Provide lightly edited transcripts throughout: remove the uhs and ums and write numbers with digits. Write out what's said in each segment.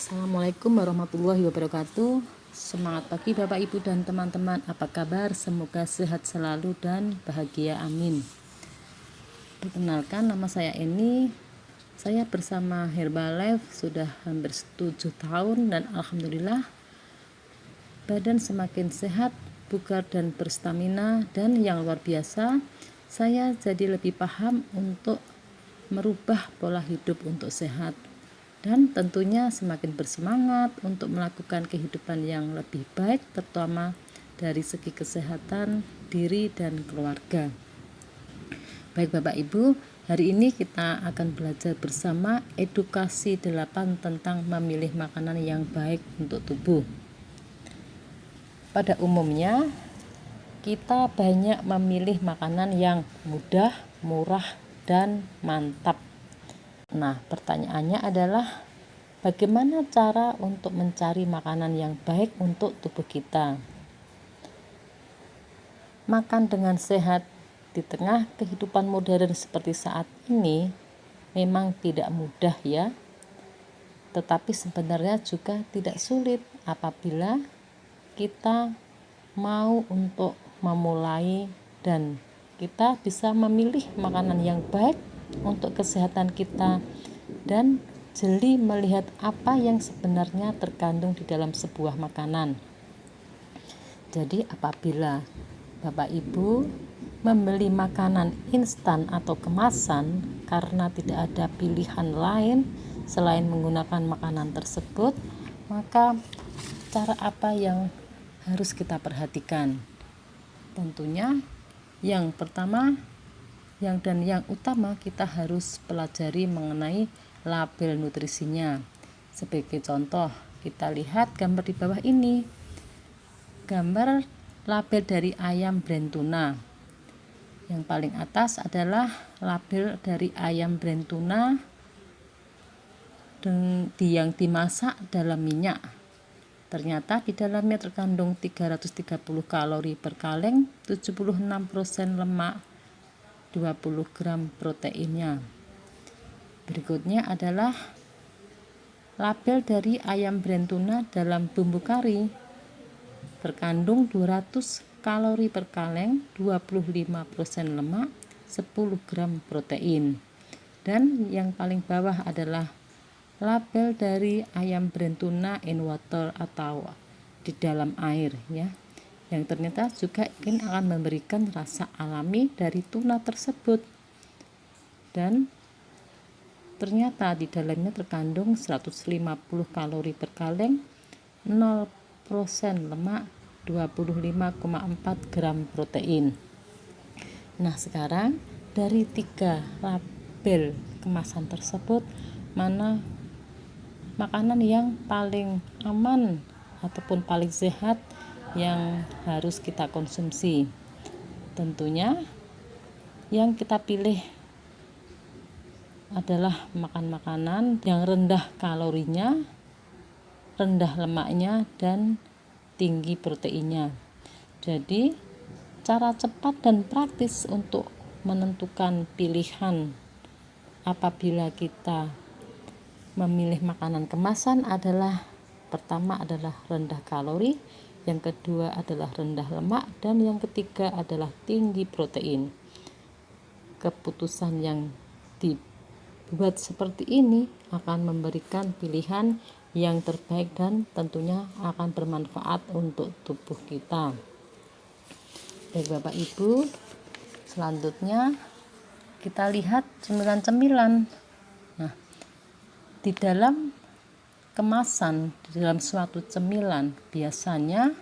Assalamualaikum warahmatullahi wabarakatuh. Semangat pagi Bapak Ibu dan teman-teman. Apa kabar? Semoga sehat selalu dan bahagia, amin. Perkenalkan, nama saya Eni. Saya bersama Herbalife sudah hampir 7 tahun dan alhamdulillah badan semakin sehat, bugar dan berstamina, dan yang luar biasa, saya jadi lebih paham untuk merubah pola hidup untuk sehat. Dan tentunya semakin bersemangat untuk melakukan kehidupan yang lebih baik, terutama dari segi kesehatan diri dan keluarga. Baik Bapak Ibu, hari ini kita akan belajar bersama edukasi 8 tentang memilih makanan yang baik untuk tubuh. Pada umumnya, kita banyak memilih makanan yang mudah, murah, dan mantap. Nah, pertanyaannya adalah bagaimana cara untuk mencari makanan yang baik untuk tubuh kita? Makan dengan sehat di tengah kehidupan modern seperti saat ini memang tidak mudah ya. Tetapi sebenarnya juga tidak sulit apabila kita mau untuk memulai dan kita bisa memilih makanan yang baik untuk kesehatan kita dan jeli melihat apa yang sebenarnya terkandung di dalam sebuah makanan. Jadi apabila Bapak Ibu membeli makanan instan atau kemasan karena tidak ada pilihan lain selain menggunakan makanan tersebut, maka cara apa yang harus kita perhatikan? Tentunya yang pertama yang utama kita harus pelajari mengenai label nutrisinya. Sebagai contoh, kita lihat gambar di bawah ini. Gambar label dari ayam brand tuna. Yang paling atas adalah label dari ayam brand tuna yang dimasak dalam minyak. Ternyata di dalamnya terkandung 330 kalori per kaleng, 76% lemak, 20 gram proteinnya. Berikutnya adalah label dari ayam brand tuna dalam bumbu kari. Terkandung 200 kalori per kaleng, 25% lemak, 10 gram protein. Dan yang paling bawah adalah label dari ayam brand tuna in water atau di dalam air ya. Yang ternyata juga akan memberikan rasa alami dari tuna tersebut. Dan ternyata di dalamnya terkandung 150 kalori per kaleng, 0% lemak, 25,4 gram protein. Nah, sekarang dari 3 label kemasan tersebut, mana makanan yang paling aman ataupun paling sehat yang harus kita konsumsi? Tentunya yang kita pilih adalah makan makanan yang rendah kalorinya, rendah lemaknya, dan tinggi proteinnya. Jadi cara cepat dan praktis untuk menentukan pilihan apabila kita memilih makanan kemasan adalah pertama adalah rendah kalori, yang kedua adalah rendah lemak, dan yang ketiga adalah tinggi protein. Keputusan yang dibuat seperti ini akan memberikan pilihan yang terbaik dan tentunya akan bermanfaat untuk tubuh kita. Baik Bapak Ibu, selanjutnya kita lihat cemilan-cemilan. Nah, di dalam kemasan, di dalam suatu cemilan biasanya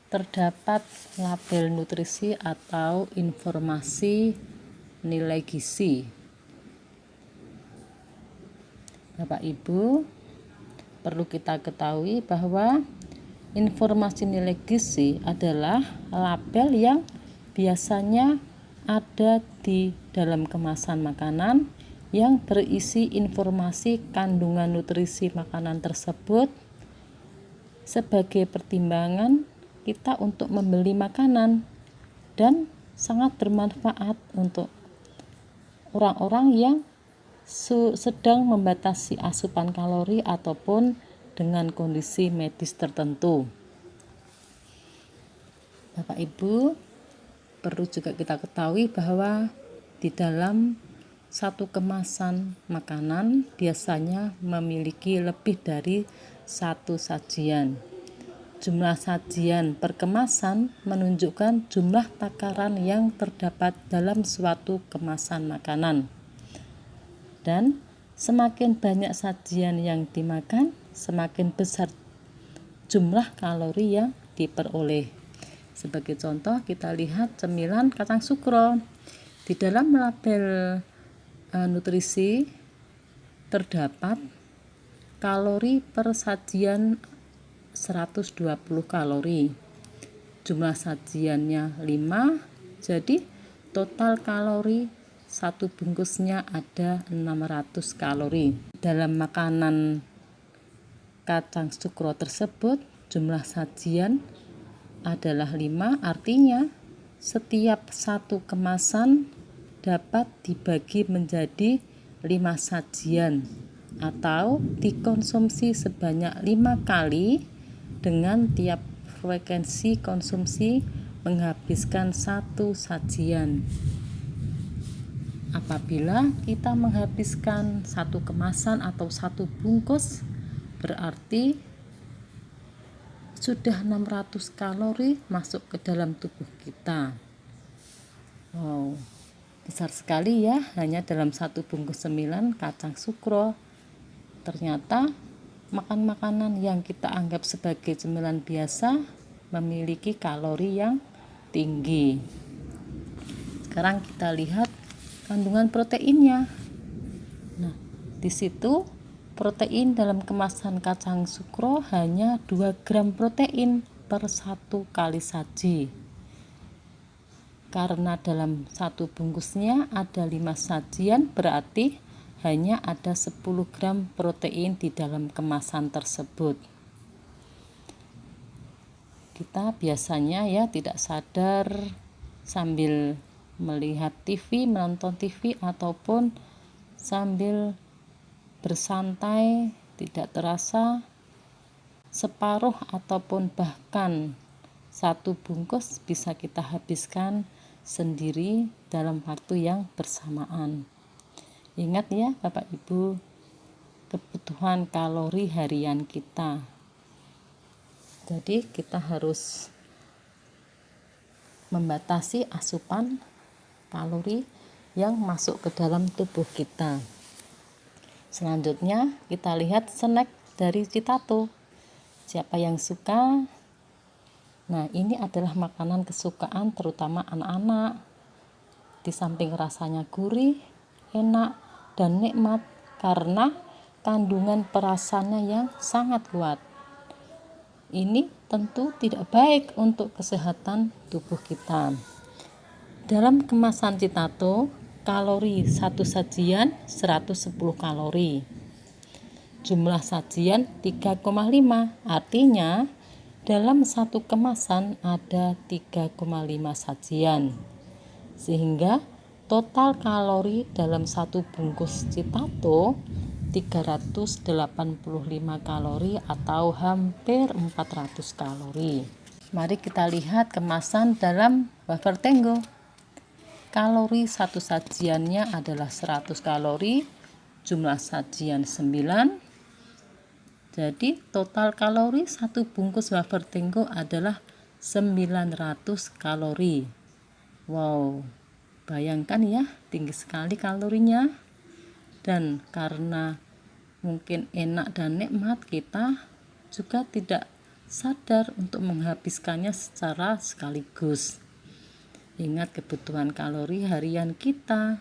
terdapat label nutrisi atau informasi nilai gizi. Bapak Ibu, perlu kita ketahui bahwa informasi nilai gizi adalah label yang biasanya ada di dalam kemasan makanan yang berisi informasi kandungan nutrisi makanan tersebut sebagai pertimbangan kita untuk membeli makanan, dan sangat bermanfaat untuk orang-orang yang sedang membatasi asupan kalori ataupun dengan kondisi medis tertentu. Bapak Ibu, perlu juga kita ketahui bahwa di dalam satu kemasan makanan biasanya memiliki lebih dari satu sajian. Jumlah sajian per kemasan menunjukkan jumlah takaran yang terdapat dalam suatu kemasan makanan. Dan semakin banyak sajian yang dimakan, semakin besar jumlah kalori yang diperoleh. Sebagai contoh, kita lihat cemilan kacang sukro. Di dalam label nutrisi terdapat kalori per sajian 120 kalori. Jumlah sajiannya 5, jadi total kalori satu bungkusnya ada 600 kalori. Dalam makanan kacang sukro tersebut jumlah sajian adalah 5, artinya setiap satu kemasan dapat dibagi menjadi 5 sajian atau dikonsumsi sebanyak 5 kali dengan tiap frekuensi konsumsi menghabiskan satu sajian. Apabila kita menghabiskan satu kemasan atau satu bungkus, berarti sudah 600 kalori masuk ke dalam tubuh kita. Wow, besar sekali ya, hanya dalam satu bungkus cemilan kacang sukro. Ternyata makan makanan yang kita anggap sebagai cemilan biasa memiliki kalori yang tinggi. Sekarang kita lihat kandungan proteinnya. Nah, di situ protein dalam kemasan kacang sukro hanya 2 gram protein per satu kali saji. Karena dalam satu bungkusnya ada 5 sajian, berarti hanya ada 10 gram protein di dalam kemasan tersebut. Kita biasanya ya tidak sadar sambil melihat TV, menonton TV ataupun sambil bersantai, tidak terasa separuh ataupun bahkan satu bungkus bisa kita habiskan sendiri dalam waktu yang bersamaan. Ingat ya Bapak Ibu, kebutuhan kalori harian kita. Jadi kita harus membatasi asupan kalori yang masuk ke dalam tubuh kita. Selanjutnya kita lihat snack dari Citato. Siapa yang suka? Nah, ini adalah makanan kesukaan terutama anak-anak. Di samping rasanya gurih, enak, dan nikmat karena kandungan perasannya yang sangat kuat. Ini tentu tidak baik untuk kesehatan tubuh kita. Dalam kemasan Citato, kalori satu sajian 110 kalori. Jumlah sajian 3,5, artinya dalam satu kemasan ada 3,5 sajian. Sehingga total kalori dalam satu bungkus Citato 385 kalori atau hampir 400 kalori. Mari kita lihat kemasan dalam wafer Tenggo. Kalori satu sajiannya adalah 100 kalori, jumlah sajian 9. Jadi total kalori satu bungkus wafer Tenggo adalah 900 kalori. Wow, bayangkan ya, tinggi sekali kalorinya. Dan karena mungkin enak dan nikmat, kita juga tidak sadar untuk menghabiskannya secara sekaligus. Ingat kebutuhan kalori harian kita.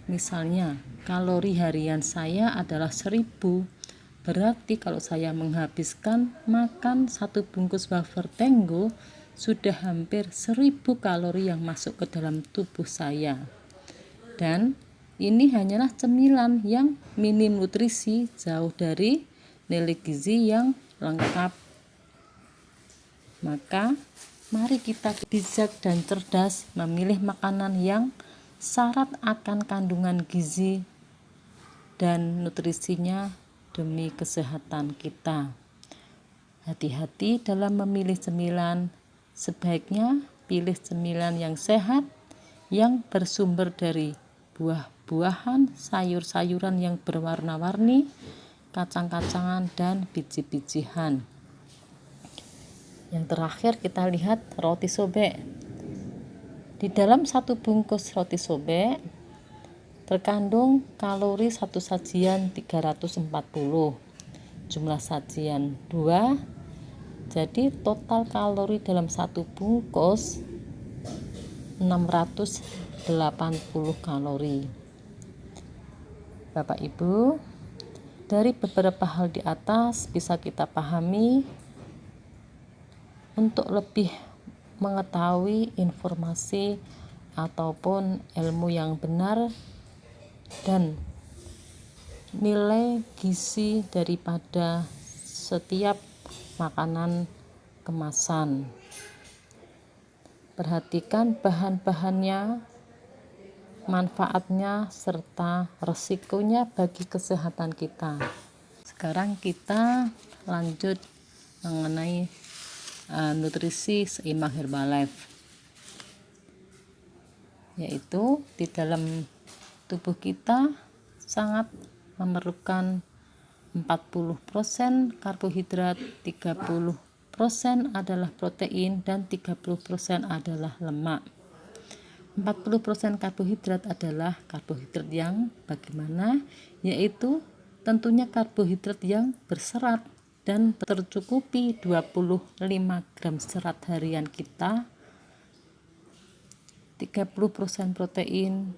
Misalnya, kalori harian saya adalah 1000. Berarti kalau saya menghabiskan makan satu bungkus wafer Tenggo, sudah hampir 1000 kalori yang masuk ke dalam tubuh saya. Dan ini hanyalah cemilan yang minim nutrisi, jauh dari nilai gizi yang lengkap. Maka mari kita bijak dan cerdas memilih makanan yang syarat akan kandungan gizi dan nutrisinya demi kesehatan kita. Hati-hati dalam memilih cemilan, sebaiknya pilih cemilan yang sehat, yang bersumber dari buah-buahan, sayur-sayuran yang berwarna-warni, kacang-kacangan, dan biji-bijian. Yang terakhir kita lihat roti sobek. Di dalam satu bungkus roti sobek terkandung kalori satu sajian 340, jumlah sajian 2, jadi total kalori dalam satu bungkus 680 kalori. Bapak Ibu, dari beberapa hal di atas bisa kita pahami untuk lebih mengetahui informasi ataupun ilmu yang benar dan nilai gizi daripada setiap makanan kemasan. Perhatikan bahan-bahannya, manfaatnya, serta resikonya bagi kesehatan kita. Sekarang kita lanjut mengenai nutrisi seimbang Herbalife, yaitu di dalam tubuh kita sangat memerlukan 40% karbohidrat, 30% adalah protein, dan 30% adalah lemak. 40% karbohidrat adalah karbohidrat yang bagaimana, yaitu tentunya karbohidrat yang berserat dan tercukupi 25 gram serat harian kita, 30% protein.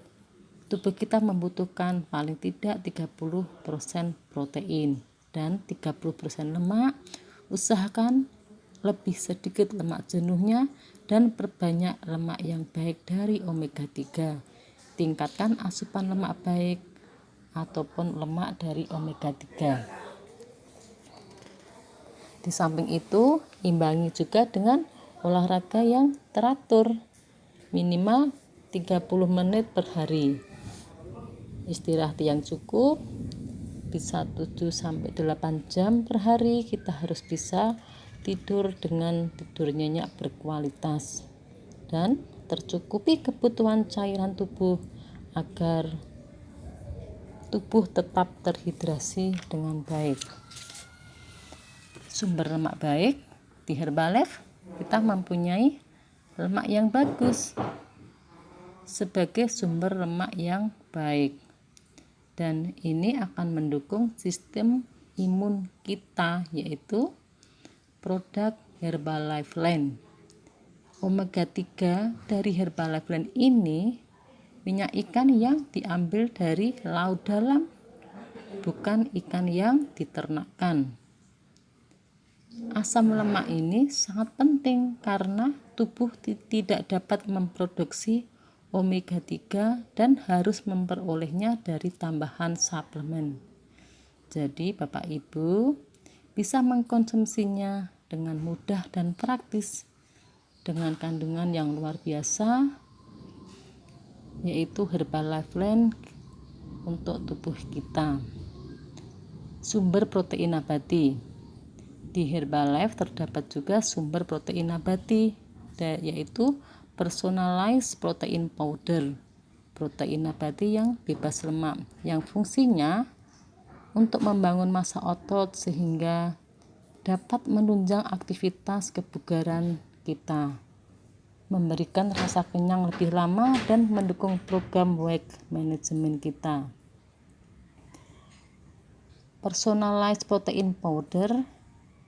Tubuh kita membutuhkan paling tidak 30% protein dan 30% lemak. Usahakan lebih sedikit lemak jenuhnya dan perbanyak lemak yang baik dari omega 3. Tingkatkan asupan lemak baik ataupun lemak dari omega 3. Di samping itu, imbangi juga dengan olahraga yang teratur, minimal 30 menit per hari. Istirahat yang cukup, bisa 7-8 jam per hari. Kita harus bisa tidur dengan tidur nyenyak berkualitas dan tercukupi kebutuhan cairan tubuh agar tubuh tetap terhidrasi dengan baik. Sumber lemak baik di Herbalife, kita mempunyai lemak yang bagus sebagai sumber lemak yang baik, dan ini akan mendukung sistem imun kita, yaitu produk Herbalife Land. Omega 3 dari Herbalife Land ini minyak ikan yang diambil dari laut dalam, bukan ikan yang diternakkan. Asam lemak ini sangat penting karena tubuh tidak dapat memproduksi omega 3 dan harus memperolehnya dari tambahan suplemen. Jadi Bapak Ibu bisa mengkonsumsinya dengan mudah dan praktis dengan kandungan yang luar biasa, yaitu Herbalife Land untuk tubuh kita. Sumber protein nabati. Di Herbalife terdapat juga sumber protein nabati, yaitu personalized protein powder, protein nabati yang bebas lemak, yang fungsinya untuk membangun massa otot sehingga dapat menunjang aktivitas kebugaran kita, memberikan rasa kenyang lebih lama, dan mendukung program weight management kita. Personalized protein powder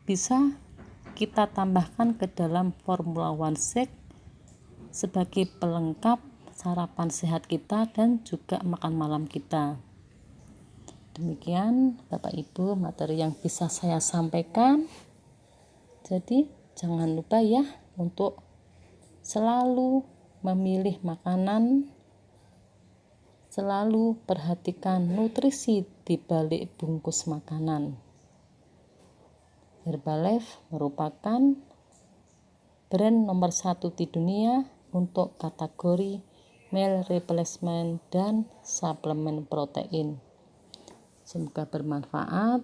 bisa kita tambahkan ke dalam Formula One Shake sebagai pelengkap sarapan sehat kita dan juga makan malam kita. Demikian Bapak Ibu materi yang bisa saya sampaikan. Jadi jangan lupa ya untuk selalu memilih makanan, selalu perhatikan nutrisi di balik bungkus makanan. Herbalife merupakan brand nomor 1 di dunia untuk kategori meal replacement, dan suplemen protein. Semoga bermanfaat.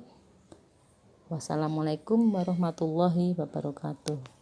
Wassalamualaikum warahmatullahi wabarakatuh.